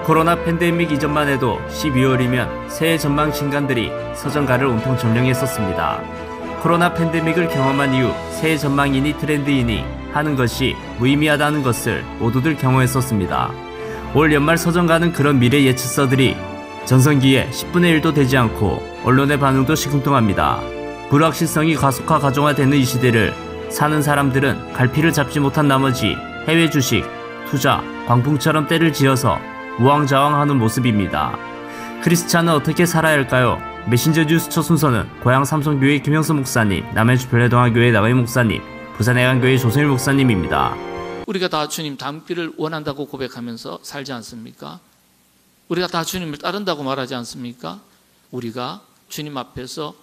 코로나 팬데믹 이전만 해도 12월이면 새해 전망 신간들이 서점가를 온통 점령했었습니다. 코로나 팬데믹을 경험한 이후 새해 전망이니 트렌드이니 하는 것이 무의미하다는 것을 모두들 경험했었습니다. 올 연말 서점가는 그런 미래 예측서들이 전성기에 10분의 1도 되지 않고 언론의 반응도 시큰둥합니다. 불확실성이 가속화 가중화되는 이 시대를 사는 사람들은 갈피를 잡지 못한 나머지 해외 주식, 투자, 광풍처럼 때를 지어서 우왕좌왕하는 모습입니다. 크리스찬은 어떻게 살아야 할까요? 메신저 뉴스 첫 순서는 고향 삼성교회 김영선 목사님, 남해주 별내동화교회 나가임 목사님, 부산해안교회 조성일 목사님입니다. 우리가 다 주님 닮기를 원한다고 고백하면서 살지 않습니까? 우리가 다 주님을 따른다고 말하지 않습니까? 우리가 주님 앞에서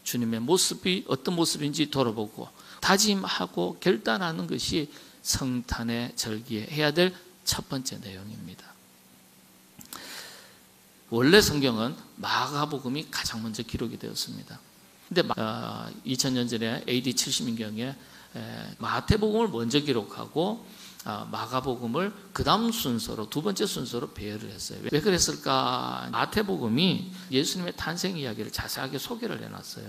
주님의 모습이 어떤 모습인지 돌아보고 다짐하고 결단하는 것이 성탄의 절기에 해야 될 첫 번째 내용입니다. 원래 성경은 마가복음이 가장 먼저 기록이 되었습니다. 근데 2000년 전에 AD 70년경에 마태복음을 먼저 기록하고 마가복음을 그 다음 순서로, 두 번째 순서로 배열을 했어요. 왜 그랬을까? 마태복음이 예수님의 탄생 이야기를 자세하게 소개를 해놨어요.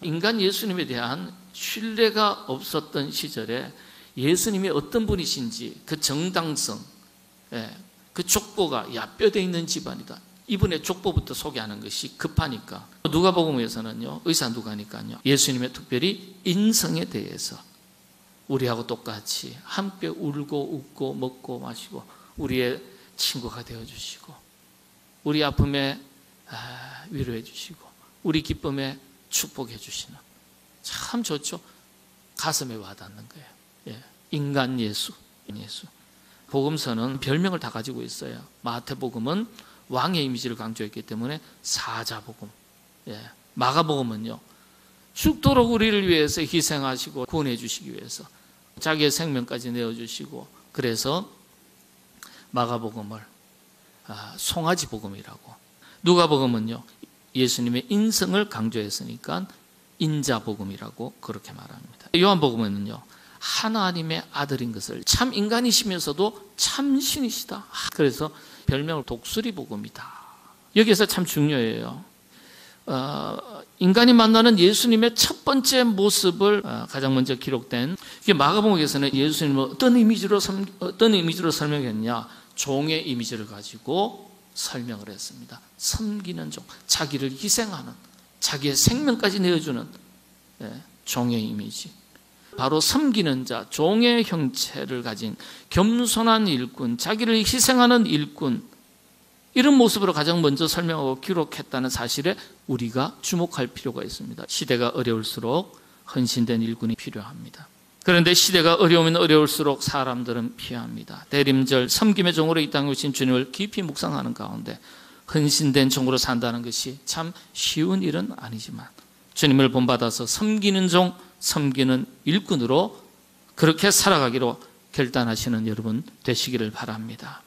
인간 예수님에 대한 신뢰가 없었던 시절에 예수님이 어떤 분이신지 그 정당성, 그 족보가 뼈대 있는 집안이다. 이분의 족보부터 소개하는 것이 급하니까 누가복음에서는요, 의사 누가니까요, 예수님의 특별히 인성에 대해서 우리하고 똑같이 함께 울고 웃고 먹고 마시고 우리의 친구가 되어주시고 우리 아픔에 위로해 주시고 우리 기쁨에 축복해 주시는, 참 좋죠. 가슴에 와닿는 거예요. 인간 예수. 복음서는 별명을 다 가지고 있어요. 마태복음은 왕의 이미지를 강조했기 때문에 사자복음, 마가복음은요, 죽도록 우리를 위해서 희생하시고 구원해 주시기 위해서 자기의 생명까지 내어주시고, 그래서 마가복음을 송아지복음이라고, 누가복음은요 예수님의 인성을 강조했으니까 인자복음이라고 그렇게 말합니다. 요한복음은요 하나님의 아들인 것을, 참 인간이시면서도 참 신이시다, 그래서 별명을 독수리복음이다. 여기에서 참 중요해요. 인간이 만나는 예수님의 첫 번째 모습을 가장 먼저 기록된, 이게 마가복음에서는 예수님을 어떤 이미지로 설명했냐, 종의 이미지를 가지고 설명을 했습니다. 섬기는 종, 자기를 희생하는, 자기의 생명까지 내어주는 종의 이미지, 바로 섬기는 자, 종의 형체를 가진 겸손한 일꾼, 자기를 희생하는 일꾼, 이런 모습으로 가장 먼저 설명하고 기록했다는 사실에 우리가 주목할 필요가 있습니다. 시대가 어려울수록 헌신된 일꾼이 필요합니다. 그런데 시대가 어려우면 어려울수록 사람들은 피합니다. 대림절 섬김의 종으로 이 땅에 오신 주님을 깊이 묵상하는 가운데 헌신된 종으로 산다는 것이 참 쉬운 일은 아니지만 주님을 본받아서 섬기는 종, 섬기는 일꾼으로 그렇게 살아가기로 결단하시는 여러분 되시기를 바랍니다.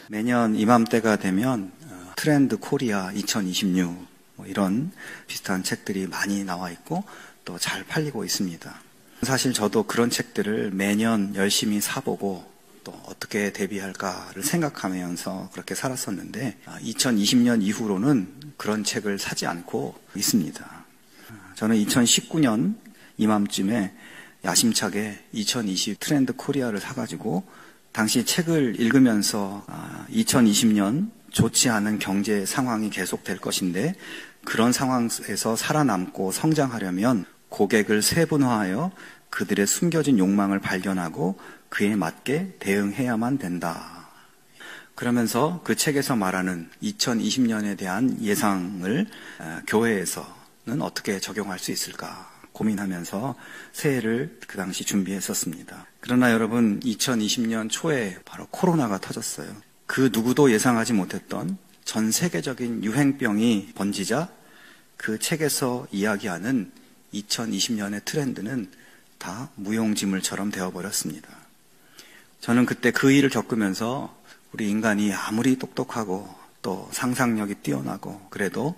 매년 이맘때가 되면 트렌드 코리아 2026 이런 비슷한 책들이 많이 나와 있고 또 잘 팔리고 있습니다. 사실 저도 그런 책들을 매년 열심히 사보고 또 어떻게 대비할까를 생각하면서 그렇게 살았었는데 2020년 이후로는 그런 책을 사지 않고 있습니다. 저는 2019년 이맘쯤에 야심차게 2020 트렌드 코리아를 사가지고 당시 책을 읽으면서 2020년 좋지 않은 경제 상황이 계속될 것인데 그런 상황에서 살아남고 성장하려면 고객을 세분화하여 그들의 숨겨진 욕망을 발견하고 그에 맞게 대응해야만 된다. 그러면서 그 책에서 말하는 2020년에 대한 예상을 교회에서는 어떻게 적용할 수 있을까 고민하면서 새해를 그 당시 준비했었습니다. 그러나 여러분, 2020년 초에 바로 코로나가 터졌어요. 그 누구도 예상하지 못했던 전 세계적인 유행병이 번지자 그 책에서 이야기하는 2020년의 트렌드는 다 무용지물처럼 되어버렸습니다. 저는 그때 그 일을 겪으면서 우리 인간이 아무리 똑똑하고 또 상상력이 뛰어나고 그래도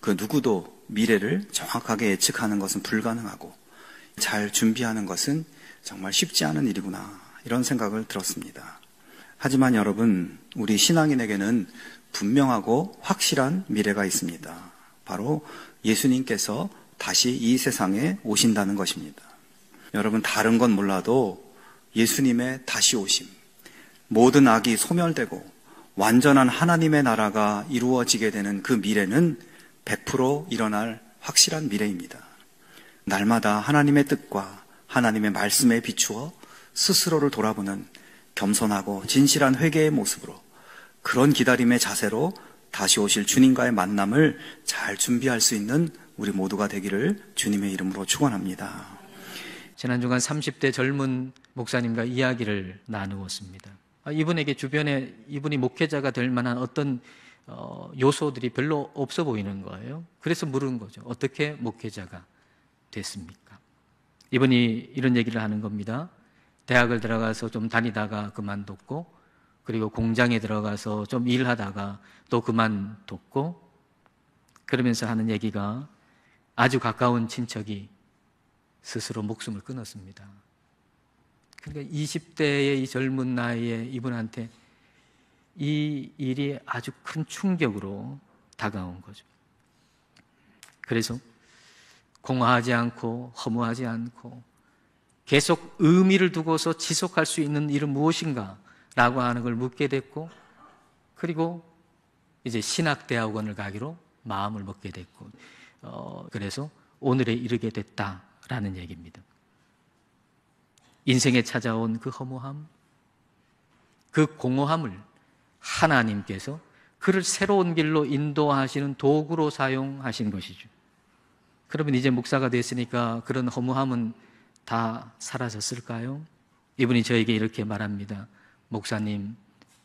그 누구도 미래를 정확하게 예측하는 것은 불가능하고 잘 준비하는 것은 정말 쉽지 않은 일이구나, 이런 생각을 들었습니다. 하지만 여러분, 우리 신앙인에게는 분명하고 확실한 미래가 있습니다. 바로 예수님께서 다시 이 세상에 오신다는 것입니다. 여러분, 다른 건 몰라도 예수님의 다시 오심, 모든 악이 소멸되고 완전한 하나님의 나라가 이루어지게 되는 그 미래는 100% 일어날 확실한 미래입니다. 날마다 하나님의 뜻과 하나님의 말씀에 비추어 스스로를 돌아보는 겸손하고 진실한 회개의 모습으로, 그런 기다림의 자세로 다시 오실 주님과의 만남을 잘 준비할 수 있는 우리 모두가 되기를 주님의 이름으로 축원합니다. 지난 주간 30대 젊은 목사님과 이야기를 나누었습니다. 이분에게 주변에 이분이 목회자가 될 만한 어떤 요소들이 별로 없어 보이는 거예요. 그래서 물은 거죠. 어떻게 목회자가 됐습니까? 이분이 이런 얘기를 하는 겁니다. 대학을 들어가서 좀 다니다가 그만뒀고, 그리고 공장에 들어가서 좀 일하다가 또 그만뒀고, 그러면서 하는 얘기가 아주 가까운 친척이 스스로 목숨을 끊었습니다. 그러니까 20대의 이 젊은 나이에 이분한테 이 일이 아주 큰 충격으로 다가온 거죠. 그래서 공허하지 않고 허무하지 않고 계속 의미를 두고서 지속할 수 있는 일은 무엇인가 라고 하는 걸 묻게 됐고, 그리고 이제 신학대학원을 가기로 마음을 먹게 됐고, 그래서 오늘에 이르게 됐다라는 얘기입니다. 인생에 찾아온 그 허무함, 그 공허함을 하나님께서 그를 새로운 길로 인도하시는 도구로 사용하신 것이죠. 그러면 이제 목사가 됐으니까 그런 허무함은 다 사라졌을까요? 이분이 저에게 이렇게 말합니다. 목사님,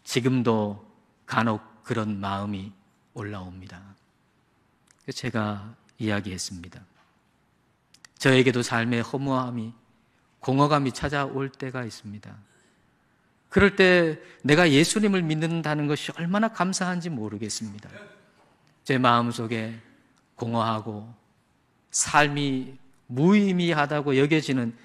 지금도 간혹 그런 마음이 올라옵니다. 제가 이야기했습니다. 저에게도 삶의 허무함이, 공허감이 찾아올 때가 있습니다. 그럴 때 내가 예수님을 믿는다는 것이 얼마나 감사한지 모르겠습니다. 제 마음속에 공허하고 삶이 무의미하다고 여겨지는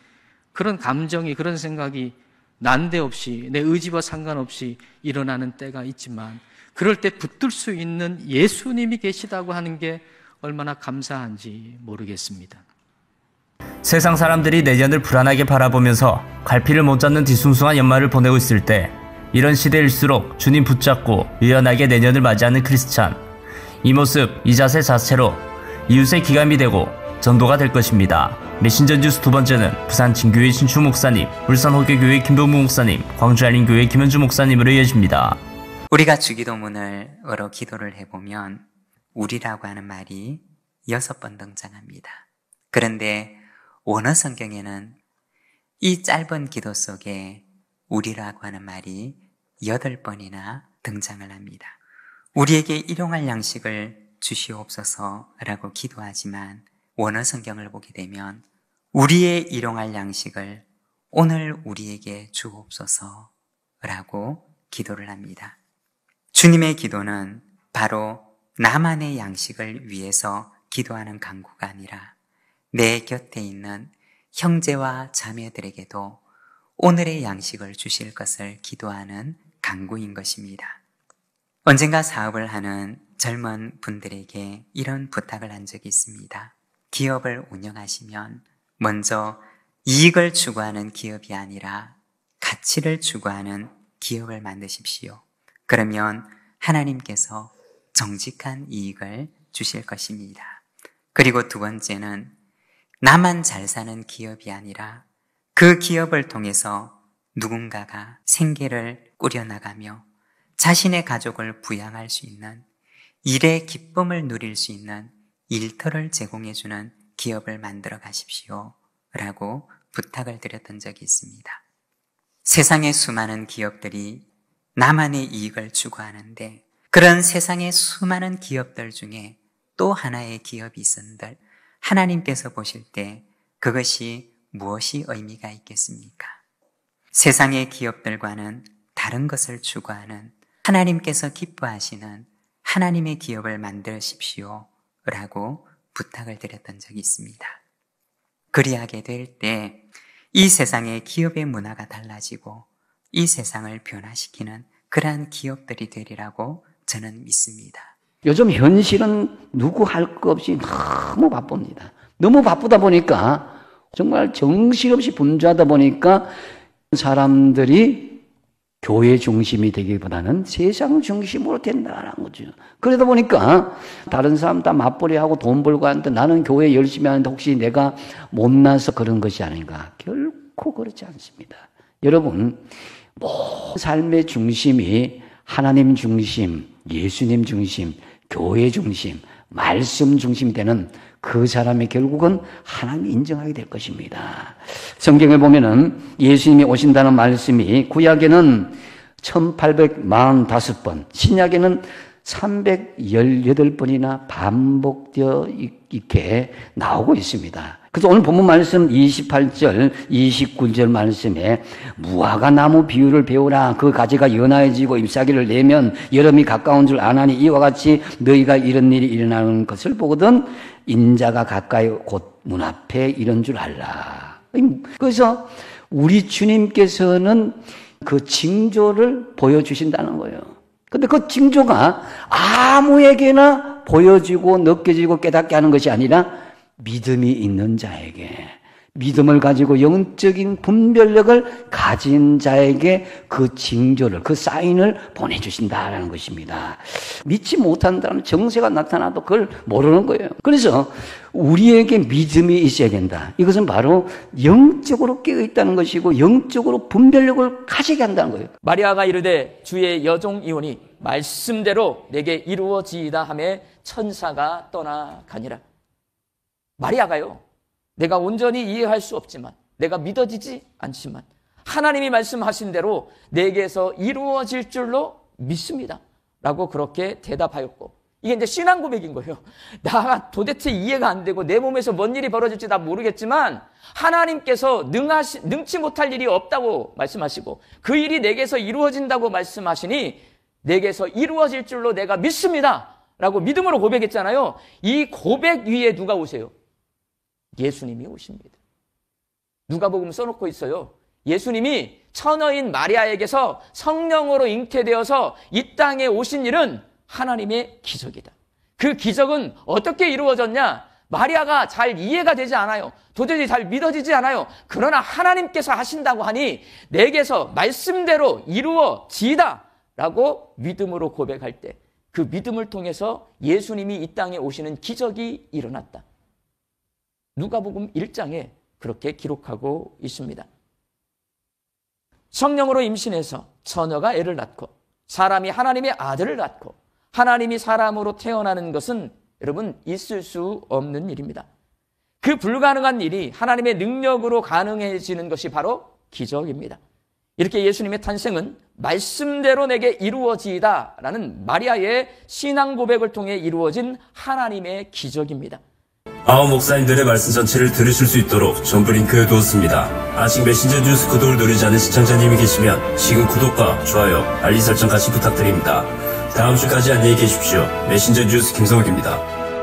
그런 감정이, 그런 생각이 난데없이 내 의지와 상관없이 일어나는 때가 있지만, 그럴 때 붙들 수 있는 예수님이 계시다고 하는 게 얼마나 감사한지 모르겠습니다. 세상 사람들이 내년을 불안하게 바라보면서 갈피를 못 잡는 뒤숭숭한 연말을 보내고 있을 때, 이런 시대일수록 주님 붙잡고 유연하게 내년을 맞이하는 크리스찬, 이 모습, 이 자세 자체로 이웃의 기감이 되고 전도가 될 것입니다. 메신저 뉴스 두 번째는 부산 진교회 신추 목사님, 울산 호교교회 김동무 목사님, 광주 알림교회 김현주 목사님으로 이어집니다. 우리가 주기도문으로 기도를 해보면 우리라고 하는 말이 6번 등장합니다. 그런데 원어 성경에는 이 짧은 기도 속에 우리라고 하는 말이 8번이나 등장을 합니다. 우리에게 일용할 양식을 주시옵소서라고 기도하지만 원어 성경을 보게 되면 우리의 일용할 양식을 오늘 우리에게 주옵소서라고 기도를 합니다. 주님의 기도는 바로 나만의 양식을 위해서 기도하는 간구가 아니라 내 곁에 있는 형제와 자매들에게도 오늘의 양식을 주실 것을 기도하는 간구인 것입니다. 언젠가 사업을 하는 젊은 분들에게 이런 부탁을 한 적이 있습니다. 기업을 운영하시면 먼저 이익을 추구하는 기업이 아니라 가치를 추구하는 기업을 만드십시오. 그러면 하나님께서 정직한 이익을 주실 것입니다. 그리고 두 번째는 나만 잘 사는 기업이 아니라 그 기업을 통해서 누군가가 생계를 꾸려나가며 자신의 가족을 부양할 수 있는, 일의 기쁨을 누릴 수 있는 일터를 제공해주는 기업을 만들어 가십시오 라고 부탁을 드렸던 적이 있습니다. 세상의 수많은 기업들이 나만의 이익을 추구하는데, 그런 세상의 수많은 기업들 중에 또 하나의 기업이 있었는데 하나님께서 보실 때 그것이 무엇이 의미가 있겠습니까? 세상의 기업들과는 다른 것을 추구하는, 하나님께서 기뻐하시는 하나님의 기업을 만드십시오 라고 부탁을 드렸던 적이 있습니다. 그리하게 될 때 이 세상의 기업의 문화가 달라지고 이 세상을 변화시키는 그러한 기업들이 되리라고 저는 믿습니다. 요즘 현실은 누구 할 것 없이 너무 바쁩니다. 너무 바쁘다 보니까 정말 정신없이 분주하다 보니까 사람들이 교회 중심이 되기보다는 세상 중심으로 된다는 거죠. 그러다 보니까 다른 사람 다 맞벌이 하고 돈 벌고 하는데 나는 교회 열심히 하는데 혹시 내가 못나서 그런 것이 아닌가? 결코 그렇지 않습니다. 여러분, 모든 삶의 중심이 하나님 중심, 예수님 중심, 교회 중심, 말씀 중심이 되는 그 사람이 결국은 하나님이 인정하게 될 것입니다. 성경에 보면은 예수님이 오신다는 말씀이 구약에는 1845번, 신약에는 318번이나 반복되어 있게 나오고 있습니다. 그래서 오늘 본문 말씀 28절, 29절 말씀에 무화과 나무 비유를 배우라. 그 가지가 연하여지고 잎사귀를 내면 여름이 가까운 줄 아나니 이와 같이 너희가 이런 일이 일어나는 것을 보거든 인자가 가까이 곧 문 앞에 이런 줄 알라. 그래서 우리 주님께서는 그 징조를 보여주신다는 거예요. 근데 그 징조가 아무에게나 보여지고 느껴지고 깨닫게 하는 것이 아니라 믿음이 있는 자에게, 믿음을 가지고 영적인 분별력을 가진 자에게 그 징조를, 그 사인을 보내주신다라는 것입니다. 믿지 못한다는 정세가 나타나도 그걸 모르는 거예요. 그래서 우리에게 믿음이 있어야 된다. 이것은 바로 영적으로 깨어있다는 것이고 영적으로 분별력을 가지게 한다는 거예요. 마리아가 이르되 주의 여종 이오니 말씀대로 내게 이루어지이다 하며 천사가 떠나가니라. 마리아가요, 내가 온전히 이해할 수 없지만, 내가 믿어지지 않지만 하나님이 말씀하신 대로 내게서 이루어질 줄로 믿습니다 라고 그렇게 대답하였고, 이게 이제 신앙 고백인 거예요. 나가 도대체 이해가 안 되고 내 몸에서 뭔 일이 벌어질지 다 모르겠지만 하나님께서 능치 못할 일이 없다고 말씀하시고 그 일이 내게서 이루어진다고 말씀하시니 내게서 이루어질 줄로 내가 믿습니다 라고 믿음으로 고백했잖아요. 이 고백 위에 누가 오세요? 예수님이 오십니다. 누가복음 써놓고 있어요. 예수님이 처녀인 마리아에게서 성령으로 잉태되어서 이 땅에 오신 일은 하나님의 기적이다. 그 기적은 어떻게 이루어졌냐? 마리아가 잘 이해가 되지 않아요. 도저히 잘 믿어지지 않아요. 그러나 하나님께서 하신다고 하니 내게서 말씀대로 이루어지다 라고 믿음으로 고백할 때 그 믿음을 통해서 예수님이 이 땅에 오시는 기적이 일어났다. 누가복음 1장에 그렇게 기록하고 있습니다. 성령으로 임신해서 처녀가 애를 낳고 사람이 하나님의 아들을 낳고 하나님이 사람으로 태어나는 것은 여러분 있을 수 없는 일입니다. 그 불가능한 일이 하나님의 능력으로 가능해지는 것이 바로 기적입니다. 이렇게 예수님의 탄생은 말씀대로 내게 이루어지이다 라는 마리아의 신앙 고백을 통해 이루어진 하나님의 기적입니다. 아홉 목사님들의 말씀 전체를 들으실 수 있도록 전부 링크해 두었습니다. 아직 메신저 뉴스 구독을 누르지 않은 시청자님이 계시면 지금 구독과 좋아요, 알림 설정 같이 부탁드립니다. 다음 주까지 안녕히 계십시오. 메신저 뉴스 김성욱입니다.